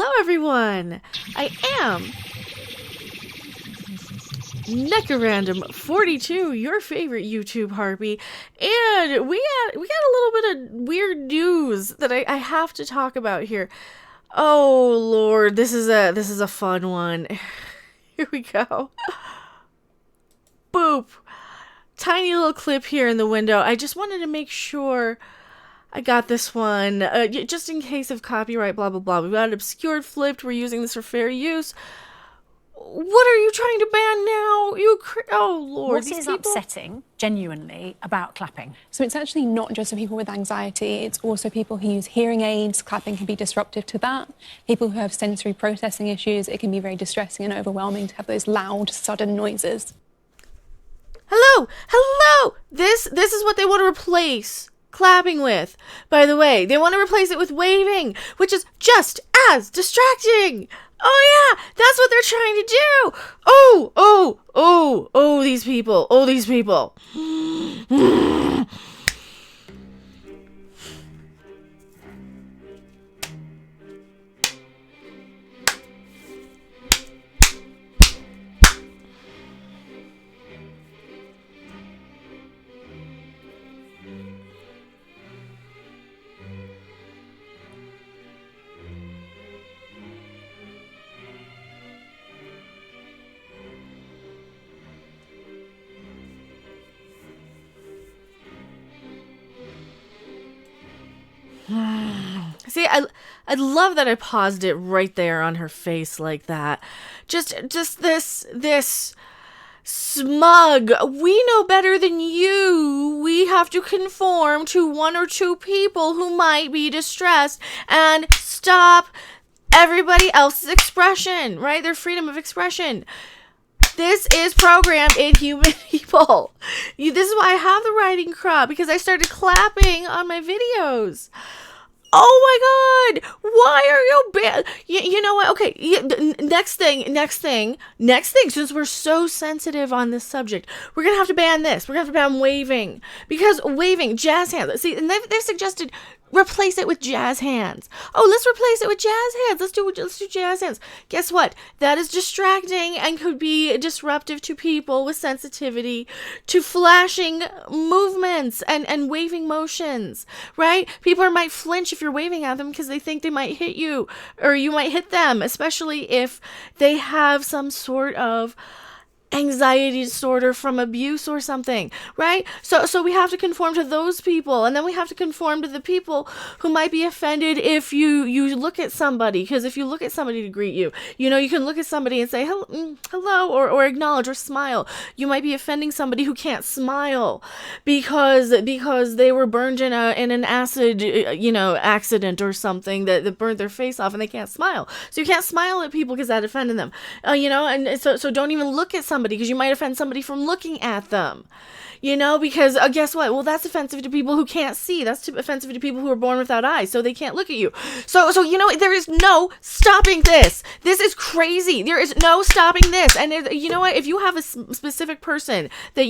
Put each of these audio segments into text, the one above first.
Hello, everyone. I am Mecha 42, your favorite YouTube harpy, and we got a little bit of weird news that I have to talk about here. Oh Lord, this is a fun one. Here we go. Boop. Tiny little clip here in the window. I just wanted to make sure I got this one, just in case of copyright, blah, blah, blah. We've got it obscured, flipped. We're using this for fair use. What are you trying to ban now? Oh, Lord. What is upsetting, genuinely, about clapping? So it's actually not just for people with anxiety, it's also people who use hearing aids. Clapping can be disruptive to that. People who have sensory processing issues, it can be very distressing and overwhelming to have those loud, sudden noises. Hello! This is what they want to replace clapping with. By the way, they want to replace it with waving, which is just as distracting. Oh yeah, that's what they're trying to do. Oh, these people. See, I love that I paused it right there on her face like that. Just this smug, we know better than you. We have to conform to one or two people who might be distressed and stop everybody else's expression, right? Their freedom of expression. This is programmed in human people. This is why I have the writing crop, because I started clapping on my videos. Oh my God! Why are you banned? You know what? Okay, next thing. Since we're so sensitive on this subject, we're gonna have to ban this. We're gonna have to ban waving, because waving, jazz hands. See, and they've suggested replace it with jazz hands. Oh, let's replace it with jazz hands. Let's do jazz hands. Guess what? That is distracting and could be disruptive to people with sensitivity to flashing movements and waving motions, right? People might flinch if you're waving at them because they think they might hit you or you might hit them, especially if they have some sort of anxiety disorder from abuse or something, right? So we have to conform to those people, and then we have to conform to the people who might be offended if you look at somebody, because if you look at somebody to greet you, you can look at somebody and say hello or acknowledge or smile. You might be offending somebody who can't smile because they were burned in an acid accident or something that burned their face off and they can't smile. So you can't smile at people because that offended them. And so don't even look at somebody, because you might offend somebody from looking at them, because guess what? Well, that's offensive to people who can't see. That's offensive to people who are born without eyes, so they can't look at you. So there is no stopping this. This is crazy. There is no stopping this. And you know what? If you have a specific person that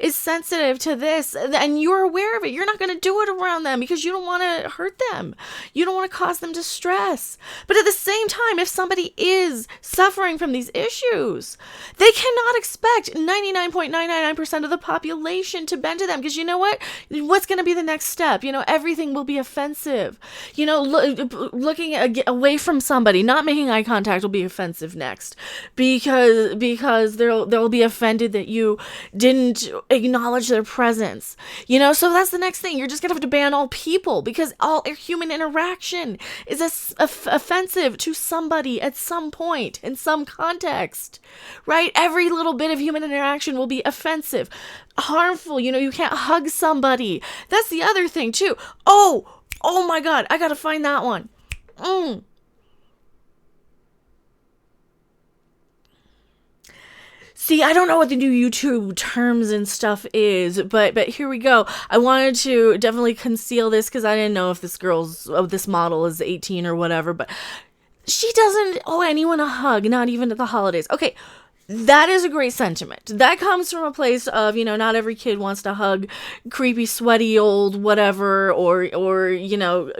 is sensitive to this and you're aware of it, you're not going to do it around them because you don't want to hurt them. You don't want to cause them distress. But at the same time, if somebody is suffering from these issues, they cannot expect 99.999% of the population to bend to them, because you know what? What's going to be the next step? Everything will be offensive. Looking away from somebody, not making eye contact will be offensive next, because they'll be offended that you didn't acknowledge their presence. So that's the next thing. You're just going to have to ban all people, because all human interaction is offensive to somebody at some point in some context, right? Every little bit of human interaction will be offensive, harmful. You can't hug somebody. That's the other thing too. Oh my God, I gotta find that one. See, I don't know what the new YouTube terms and stuff is, but here we go. I wanted to definitely conceal this because I didn't know if this model is 18 or whatever, but she doesn't owe anyone a hug, not even at the holidays. Okay, That is a great sentiment. That comes from a place of, not every kid wants to hug creepy, sweaty old whatever, or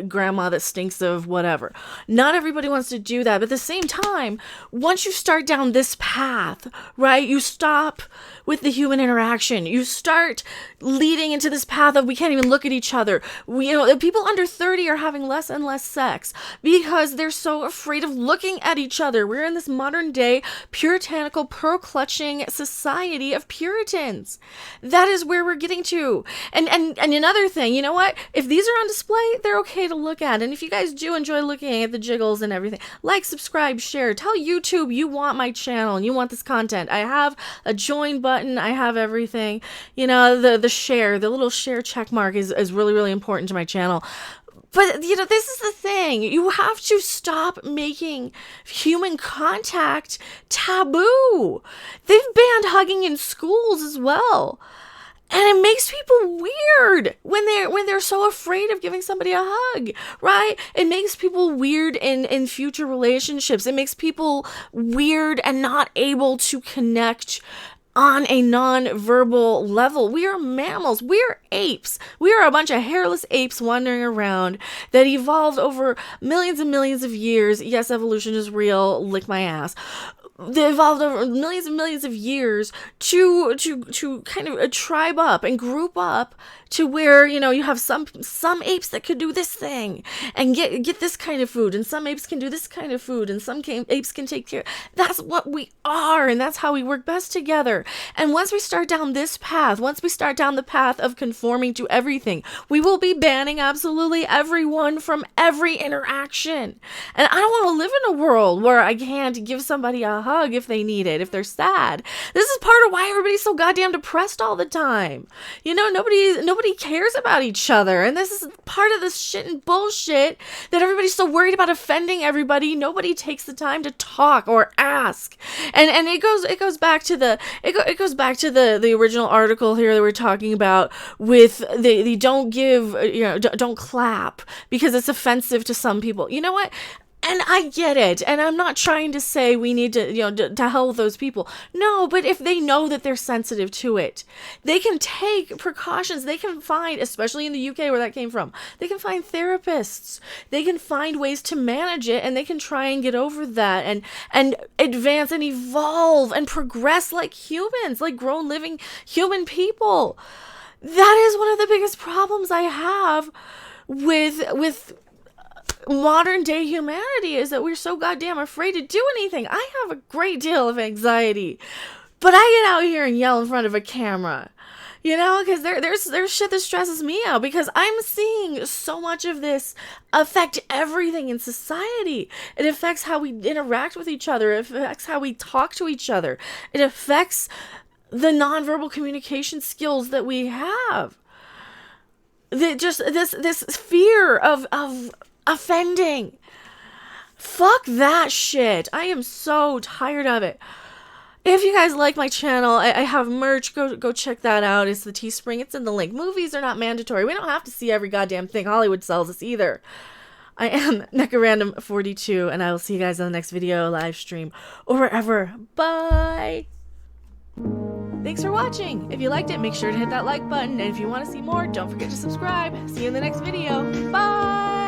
grandma that stinks of whatever. Not everybody wants to do that. But at the same time, once you start down this path, right, you stop with the human interaction. You start leading into this path of we can't even look at each other. People under 30 are having less and less sex because they're so afraid of looking at each other. We're in this modern day puritanical, pearl-clutching society of Puritans. That is where we're getting to. And another thing, you know what? If these are on display, they're okay to look at. And if you guys do enjoy looking at the jiggles and everything, like, subscribe, share. Tell YouTube you want my channel and you want this content. I have a join button. I have everything. The share, the little share check mark is really, really important to my channel. But, this is the thing. You have to stop making human contact taboo. They've banned hugging in schools as well. And it makes people weird when they're so afraid of giving somebody a hug, right? It makes people weird in future relationships. It makes people weird and not able to connect on a non-verbal level. We are mammals. We are apes. We are a bunch of hairless apes wandering around that evolved over millions and millions of years. Yes, evolution is real. Lick my ass. They evolved over millions and millions of years to kind of tribe up and group up to where, you have some apes that could do this thing and get this kind of food, and some apes can do this kind of food, and some apes can take care. That's what we are, and that's how we work best together. And once we start down this path, once we start down the path of conforming to everything, we will be banning absolutely everyone from every interaction. And I don't want to live in a world where I can't give somebody a hug if they need it, if they're sad. This is part of why everybody's so goddamn depressed all the time. Nobody cares about each other, and this is part of this shit and bullshit that everybody's so worried about offending everybody. Nobody takes the time to talk or ask, and it goes back to the original article here that we're talking about with the don't give, don't clap because it's offensive to some people. You know what? And I get it. And I'm not trying to say we need to hell with those people. No, but if they know that they're sensitive to it, they can take precautions. They can find, especially in the UK where that came from, they can find therapists. They can find ways to manage it, and they can try and get over that and advance and evolve and progress like humans, like grown, living human people. That is one of the biggest problems I have with modern day humanity, is that we're so goddamn afraid to do anything. I have a great deal of anxiety, but I get out here and yell in front of a camera, because there's shit that stresses me out, because I'm seeing so much of this affect everything in society. It affects how we interact with each other. It affects how we talk to each other. It affects the nonverbal communication skills that we have. This fear of offending. Fuck that shit. I am so tired of it. If you guys like my channel, I have merch. Go check that out. It's the Teespring. It's in the link. Movies are not mandatory. We don't have to see every goddamn thing Hollywood sells us either. I am NeckaRandom42, and I will see you guys on the next video, live stream, or wherever. Bye! Thanks for watching. If you liked it, make sure to hit that like button. And if you want to see more, don't forget to subscribe. See you in the next video. Bye!